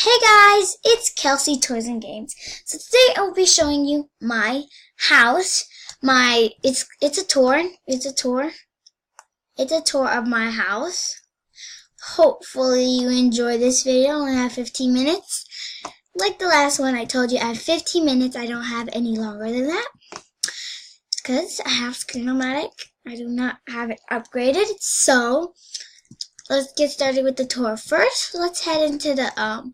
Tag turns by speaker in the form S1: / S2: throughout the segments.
S1: Hey guys, it's Kelsey Toys and Games. So today I will be showing you my house. It's a tour. It's a tour of my house. Hopefully you enjoy this video. I only have 15 minutes. Like the last one I told you I have 15 minutes. I don't have any longer than that. Because I have Screen-O-Matic. I do not have it upgraded. So let's get started with the tour. First, let's head into the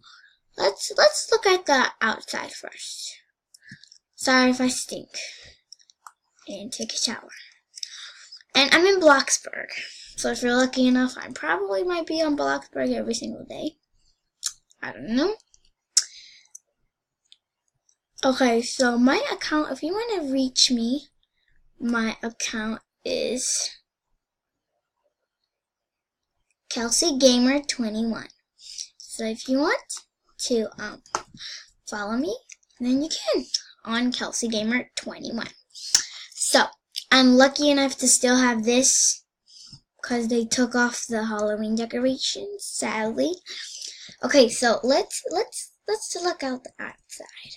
S1: Let's look at the outside first. Sorry if I stink. And take a shower. And I'm in Bloxburg. So if you're lucky enough, I probably might be on Bloxburg every single day. I don't know. Okay, so my account, if you want to reach me, my account is KelseyGamer21. So if you want to follow me, then you can on KelseyGamer21. So I'm lucky enough to still have this because they took off the Halloween decorations, sadly. Okay, so let's look out the outside.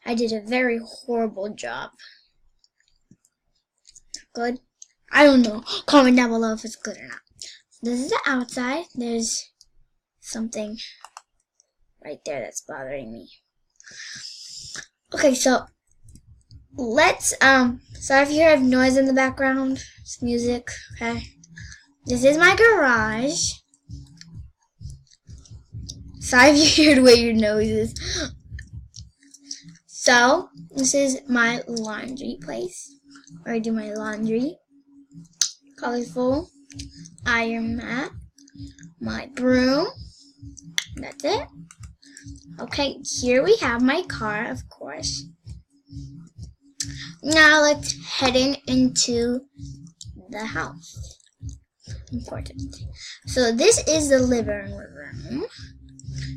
S1: I did a very horrible job. Good? I don't know. Comment down below if it's good or not. This is the outside. There's something right there that's bothering me. Okay, so let's sorry if you hear noise in the background. It's music, okay? This is my garage. Sorry if you hear the weird noises. So this is my laundry place where I do my laundry. Colorful iron mat. My broom. That's it. Okay, here we have my car, of course. Now let's head into the house. Important. So this is the living room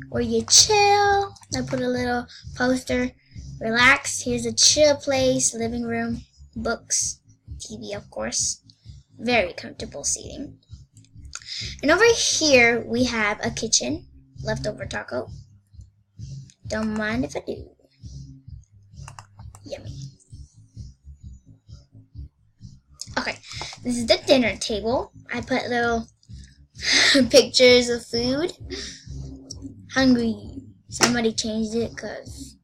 S1: where you chill. I put a little poster. Relax. Here's a chill place. Living room. Books. TV, of course. Very comfortable seating. And over here we have a kitchen. Leftover taco. Don't mind if I do. Yummy. Okay, this is the dinner table. I put little pictures of food. Hungry. Somebody changed it because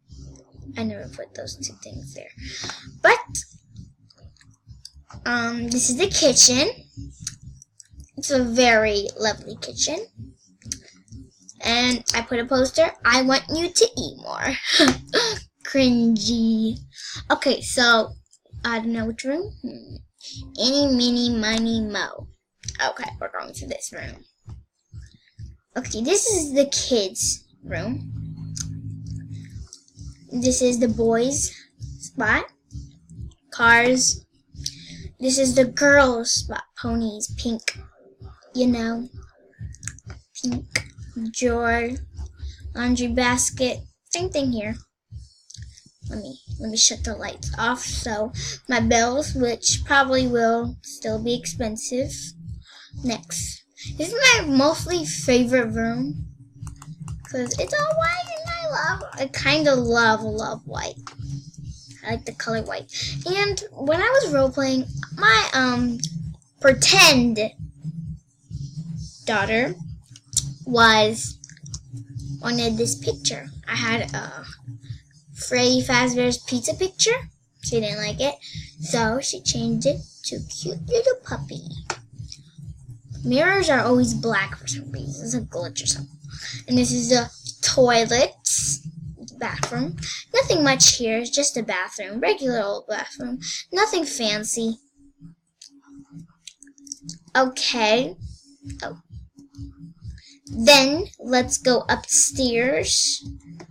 S1: I never put those two things there. But this is the kitchen. It's a very lovely kitchen. And I put a poster, I want you to eat more. Cringy. Okay, so, I don't know which room. Any, mini, miny, mo. Okay, we're going to this room. Okay, this is the kids' room. This is the boys' spot. Cars. This is the girls' spot. Ponies, pink. You know. Pink. Drawer, laundry basket, same thing here. Let me shut the lights off. So my bills, which probably will still be expensive. Next, this is my mostly favorite room because it's all white, and I kind of love white. I like the color white. And when I was role playing, my pretend daughter wanted this picture. I had a Freddy Fazbear's pizza picture. She didn't like it, so she changed it to cute little puppy. Mirrors are always black for some reason. It's a glitch or something. And this is the toilet, bathroom. Nothing much here. It's just a bathroom, regular old bathroom. Nothing fancy. Okay. Oh. Then, let's go upstairs.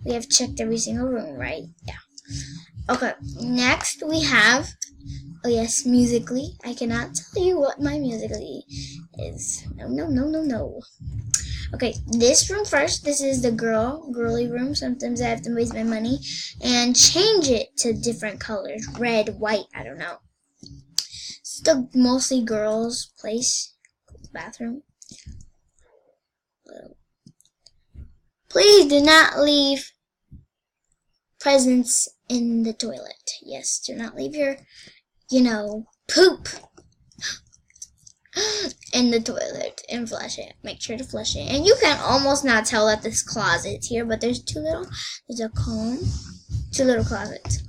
S1: We have checked every single room, right? Yeah. Okay, next we have, oh yes, Musical.ly. I cannot tell you what my Musical.ly is. No. Okay, this room first. This is the girly room. Sometimes I have to waste my money and change it to different colors. Red, white, I don't know. Still mostly girls' place. Bathroom. Please do not leave presents in the toilet. Yes, do not leave your, poop in the toilet and flush it. Make sure to flush it. And you can almost not tell that this closet's here, but there's there's a comb, two little closets.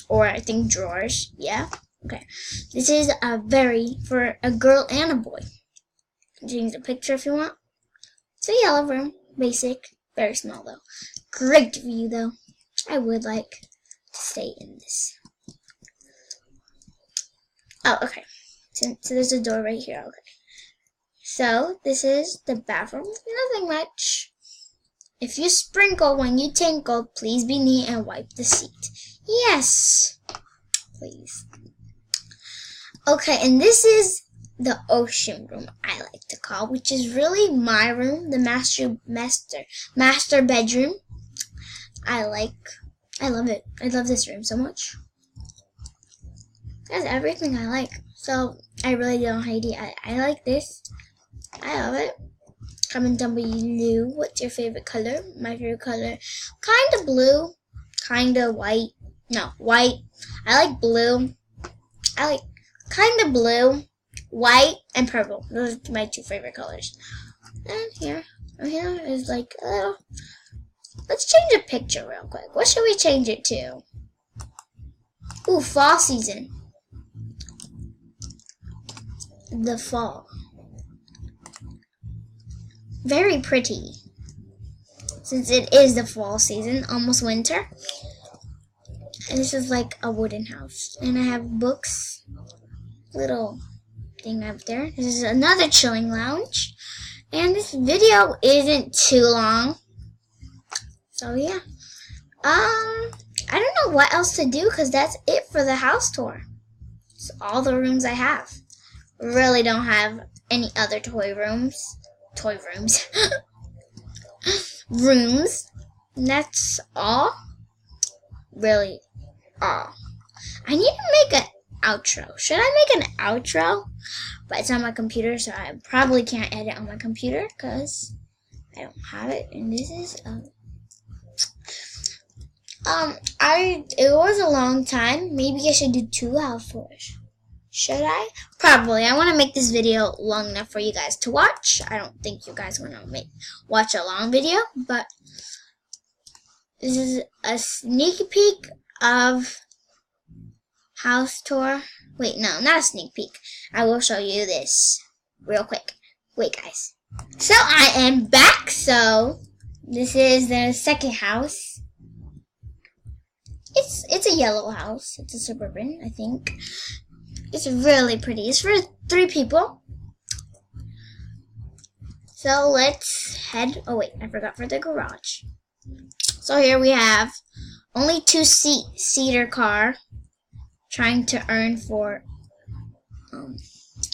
S1: Or I think drawers. Yeah. Okay. This is for a girl and a boy. Change the picture if you want. It's a yellow room. Basic. Very small though. Great view though. I would like to stay in this. Oh, okay. So there's a door right here. Okay. So this is the bathroom. Nothing much. If you sprinkle when you tinkle, please be neat and wipe the seat. Yes. Please. Okay, and this is the ocean room, I like to call, which is really my room, the master bedroom. I love it. I love this room so much. That's everything I like. So I really don't hate it. I like this. I love it. Comment down below what's your favorite color. My favorite color, kind of blue, kind of white. No, white. I like blue. I like kind of blue, white, and purple. Those are my two favorite colors. And here is like a little. Let's change the picture real quick. What should we change it to? Ooh, fall season. The fall. Very pretty. Since it is the fall season, almost winter. And this is like a wooden house. And I have books. Little thing up there. This is another chilling lounge. And this video isn't too long. So yeah. I don't know what else to do because that's it for the house tour. It's all the rooms I have. Really don't have any other rooms. Rooms. And that's all. Really all. I need to make an outro. Should I make an outro? But it's on my computer, so I probably can't edit on my computer because I don't have it. And this is it was a long time. Maybe I should do 2 house tours. Should I? Probably. I want to make this video long enough for you guys to watch. I don't think you guys want to watch a long video, but this is a sneak peek of house tour. Wait, no, not a sneak peek. I will show you this real quick. Wait, guys. So I am back. So this is the second house. It's a yellow house. It's a suburban, I think. It's really pretty. It's for 3 people. So let's head. Oh wait, I forgot for the garage. So here we have only 2-seater car. Trying to earn for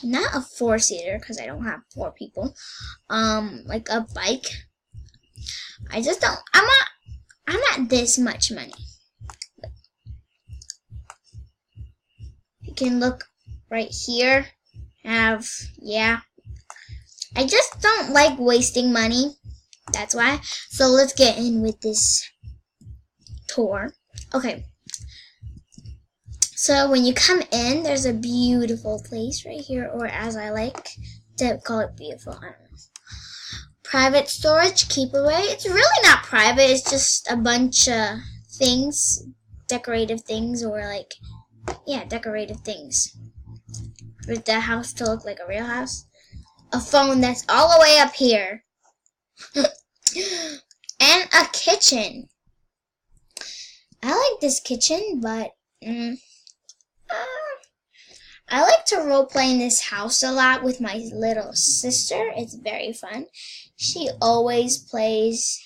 S1: not a 4-seater because I don't have 4 people. Like a bike. I just don't. I'm not this much money. You can look right here. Yeah. I just don't like wasting money. That's why. So let's get in with this tour. Okay. So when you come in, there's a beautiful place right here, or as I like to call it, beautiful. I don't know. Private storage, keep away. It's really not private. It's just a bunch of things, decorative things, or like, yeah, decorative things. For the house to look like a real house. A phone that's all the way up here. And a kitchen. I like this kitchen, but I like to role play in this house a lot with my little sister. It's very fun. She always plays.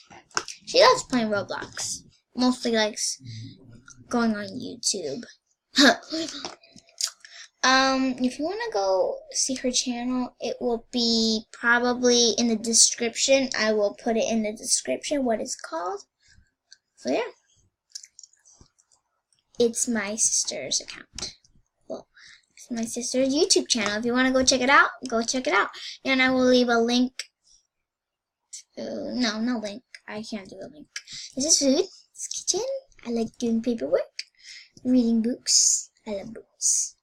S1: She loves playing Roblox. Mostly likes going on YouTube. If you want to go see her channel, it will be probably in the description. I will put it in the description what it's called. So yeah. It's my sister's account. Well, it's my sister's YouTube channel. If you want to go check it out, go check it out. And I will leave a link. No link. I can't do a link. This is food. It's kitchen. I like doing paperwork. Reading books. I love books.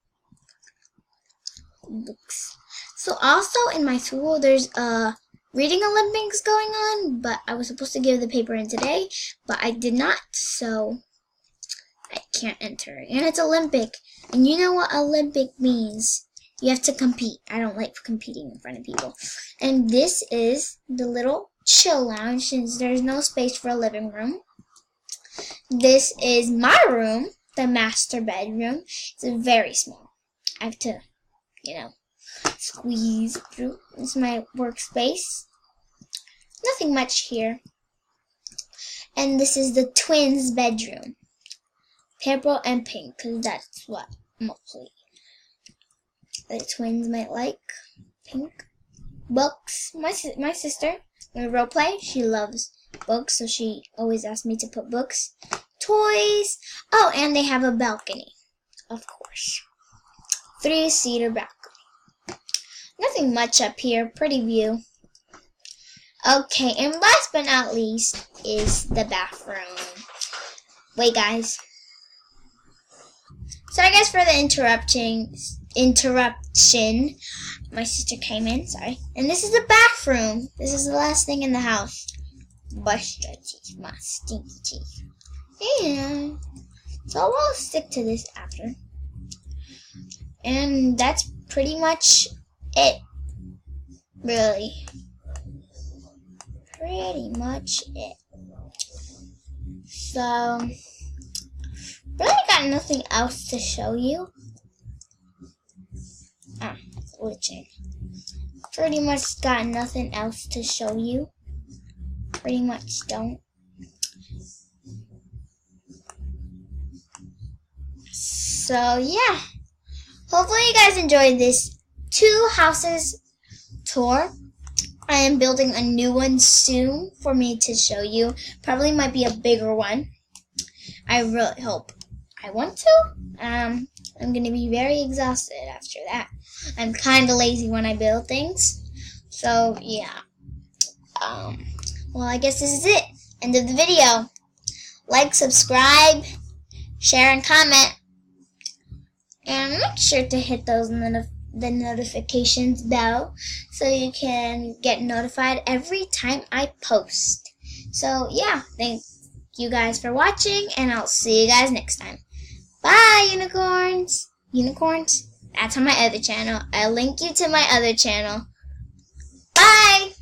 S1: Books. So also in my school, there's a reading Olympics going on, but I was supposed to give the paper in today, but I did not, so I can't enter. And it's Olympic, and you know what Olympic means. You have to compete. I don't like competing in front of people. And this is the little chill lounge, since there's no space for a living room. This is my room, the master bedroom. It's very small. I have to, squeeze through. This is my workspace. Nothing much here. And this is the twins' bedroom. Purple and pink, because that's what mostly the twins might like. Pink. Books. My sister, when we role play, she loves books, so she always asks me to put books. Toys. Oh, and they have a balcony, of course. 3-seater balcony. Nothing much up here. Pretty view. Okay, and last but not least is the bathroom. Wait, guys. Sorry, guys, for the interruption. My sister came in, sorry. And this is the bathroom. This is the last thing in the house. Brush your teeth, my stinky teeth. Yeah. So I'll stick to this after. And that's pretty much it. Really. Pretty much it. So, really got nothing else to show you. Glitching. Pretty much got nothing else to show you. Pretty much don't. So, yeah. Hopefully you guys enjoyed this 2 houses tour. I am building a new one soon for me to show you. Probably might be a bigger one. I really hope I want to. I'm going to be very exhausted after that. I'm kind of lazy when I build things. So, yeah. Well, I guess this is it. End of the video. Like, subscribe, share, and comment. And make sure to hit those the notifications bell so you can get notified every time I post. So, yeah. Thank you guys for watching, and I'll see you guys next time. Bye, unicorns. Unicorns? That's on my other channel. I'll link you to my other channel. Bye!